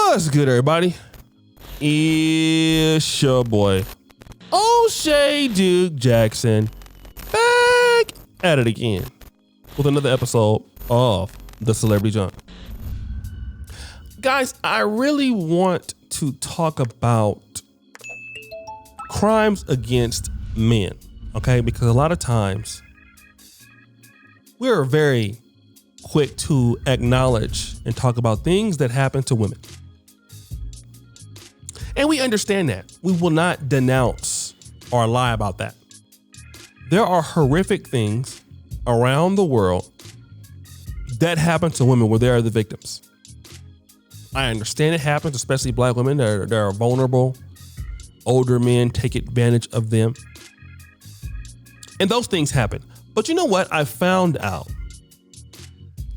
What's good, everybody? It's your boy, O'Shea Duke Jackson, back at it again with another episode of The Celebrity Junk. Guys, I really want to talk about crimes against men, okay? Because a lot of times we're very quick to acknowledge and talk about things that happen to women. And we understand that. We will not denounce or lie about that. There are horrific things around the world that happen to women where they are the victims. I understand it happens, especially black women. They're vulnerable. Older men take advantage of them. And those things happen. But you know what? I found out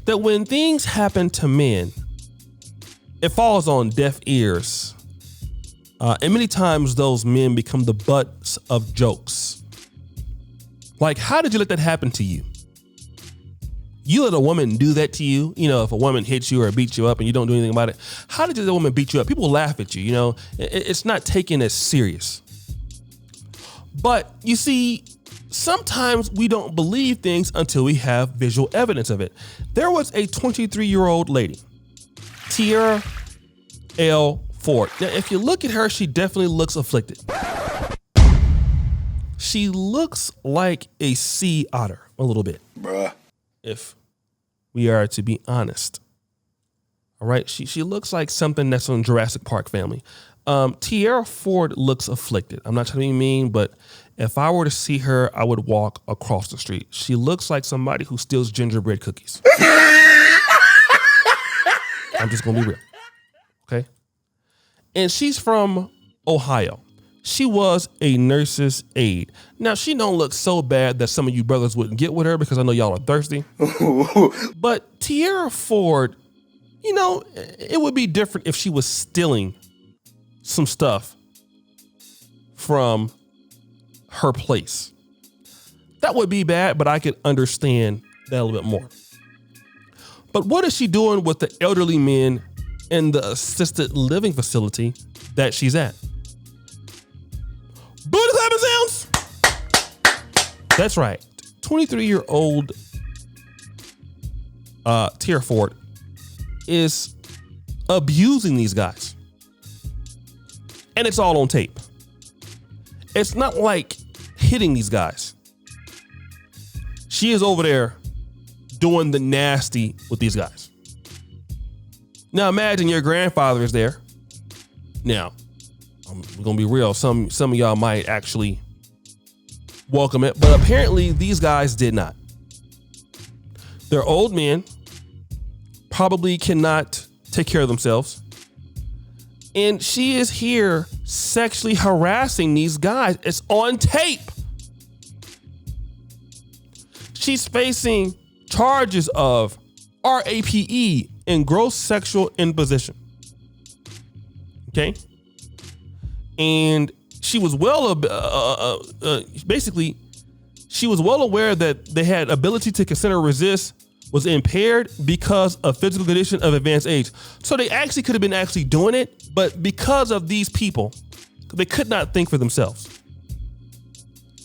that when things happen to men, it falls on deaf ears. And many times those men become the butts of jokes. Like, how did you let that happen to you? You let a woman do that to you? You know, if a woman hits you or beats you up and you don't do anything about it, how did the woman beat you up? People laugh at you, you know? It's not taken as serious. But you see, sometimes we don't believe things until we have visual evidence of it. There was a 23-year-old lady, Tierra L. Ford. Now, if you look at her, she definitely looks afflicted. She looks like a sea otter a little bit. Bruh. If we are to be honest. All right. She looks like something that's on Jurassic Park family. Tierra Ford looks afflicted. I'm not trying to be mean, but if I were to see her, I would walk across the street. She looks like somebody who steals gingerbread cookies. I'm just going to be real. Okay. And she's from Ohio. She was a nurse's aide. Now, she don't look so bad that some of you brothers wouldn't get with her because I know y'all are thirsty. But Tierra Ford, you know, it would be different if she was stealing some stuff from her place. That would be bad, but I could understand that a little bit more. But what is she doing with the elderly men in the assisted living facility that she's at? Booty clapping sounds. That's right. 23-year-old Tierra Ford is abusing these guys. And it's all on tape. It's not like hitting these guys. She is over there doing the nasty with these guys. Now imagine your grandfather is there. Now, we're gonna be real. Some of y'all might actually welcome it, but apparently these guys did not. They're old men, probably cannot take care of themselves. And she is here sexually harassing these guys. It's on tape. She's facing charges of RAPE and gross sexual imposition. Okay. And she was basically, she was well aware that they had ability to consider resist was impaired because of physical condition of advanced age. So they actually could have been actually doing it, but because of these people, they could not think for themselves.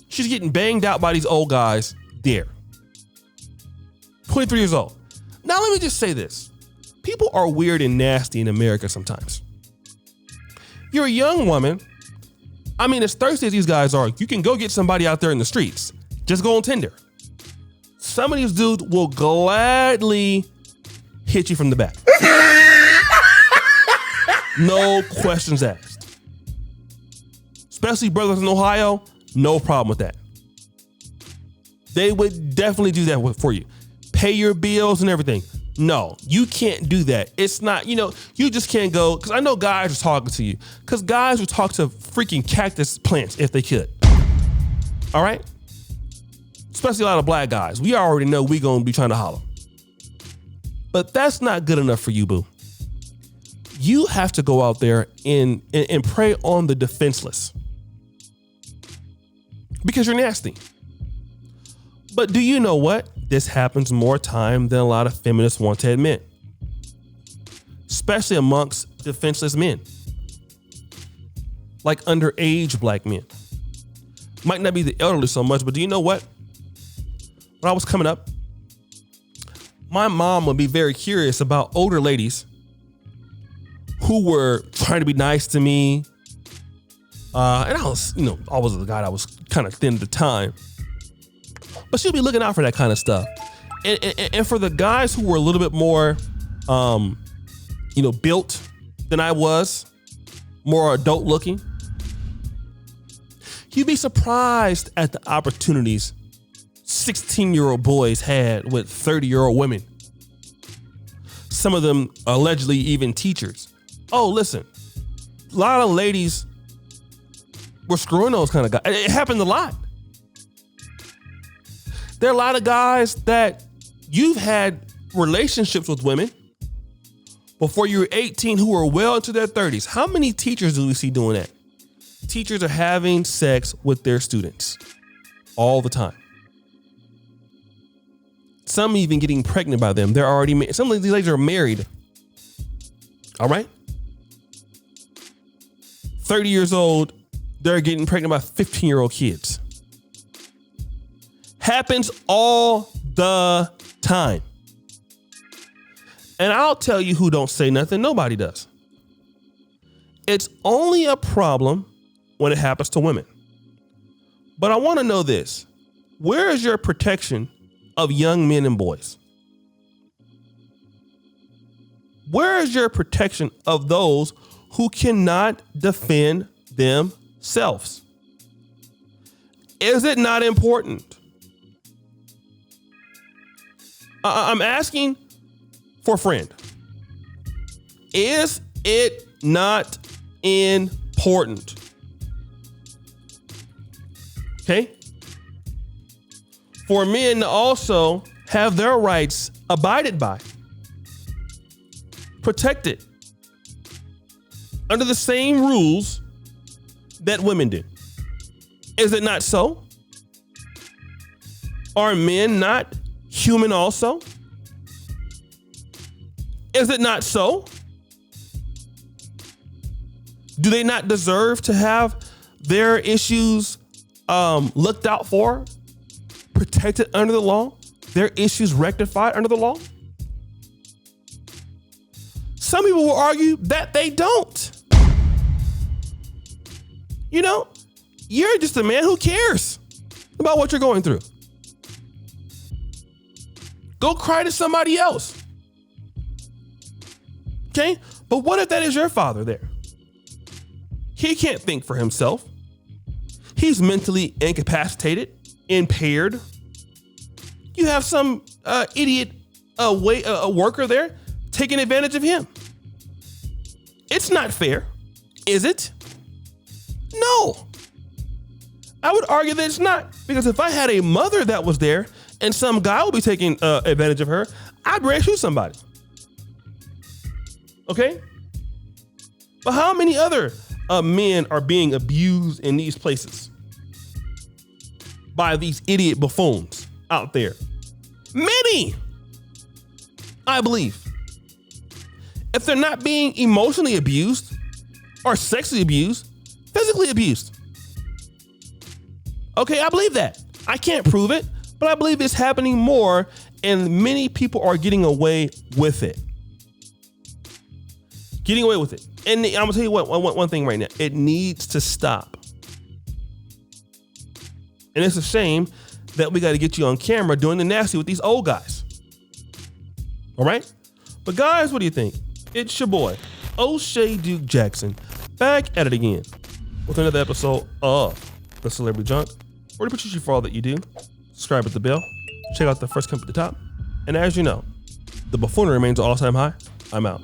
She's getting banged out by these old guys there. 23 years old. Now, let me just say this. People are weird and nasty in America sometimes. You're a young woman. I mean, as thirsty as these guys are, you can go get somebody out there in the streets. Just go on Tinder. Some of these dudes will gladly hit you from the back. No questions asked. Especially brothers in Ohio, no problem with that. They would definitely do that for you. Pay your bills and everything. No, you can't do that. It's not, you just can't go, because I know guys are talking to you, because guys would talk to freaking cactus plants if they could. All right? Especially a lot of black guys. We already know we gonna be trying to holler. But that's not good enough for you, boo. You have to go out there and prey on the defenseless. Because you're nasty. But do you know what? This happens more time than a lot of feminists want to admit. Especially amongst defenseless men, like underage black men. Might not be the elderly so much, but do you know what? When I was coming up, my mom would be very curious about older ladies who were trying to be nice to me. And I was, I was the guy that was kind of thin at the time. But she'll be looking out for that kind of stuff. And for the guys who were a little bit more, built than I was, more adult looking, you'd be surprised at the opportunities 16-year-old boys had with 30-year-old women. Some of them allegedly even teachers. Oh, listen, a lot of ladies were screwing those kind of guys. It happened a lot. There are a lot of guys that you've had relationships with women before you were 18 who were well into their 30s. How many teachers do we see doing that? Teachers are having sex with their students all the time. Some even getting pregnant by them. They're already married. Some of these ladies are married. All right. 30 years old, they're getting pregnant by 15-year-old kids. Happens all the time. And I'll tell you who don't say nothing. Nobody does. It's only a problem when it happens to women. But I want to know this. Where is your protection of young men and boys? Where is your protection of those who cannot defend themselves? Is it not important? I'm asking for a friend. Is it not important? Okay? For men to also have their rights abided by, protected under the same rules that women do. Is it not so? Are men not human also? Is it not so? Do they not deserve to have their issues looked out for, protected under the law, their issues rectified under the law? Some people will argue that they don't. You're just a man who cares about what you're going through. Go cry to somebody else. Okay? But what if that is your father there? He can't think for himself. He's mentally incapacitated, impaired. You have some idiot worker there taking advantage of him. It's not fair, is it? No. I would argue that it's not, because if I had a mother that was there and some guy would be taking advantage of her, I'd rescue somebody. Okay? But how many other men are being abused in these places by these idiot buffoons out there? Many, I believe. If they're not being emotionally abused or sexually abused, physically abused. Okay, I believe that. I can't prove it, but I believe it's happening more, and many people are getting away with it. Getting away with it. And I'm gonna tell you one thing right now. It needs to stop. And it's a shame that we got to get you on camera doing the nasty with these old guys. All right? But guys, what do you think? It's your boy, O'Shea Duke Jackson, back at it again with another episode of The Celebrity Junk. Really appreciate you for all that you do. Subscribe with the bell. Check out the first comment at the top. And as you know, the buffoonery remains an all-time high. I'm out.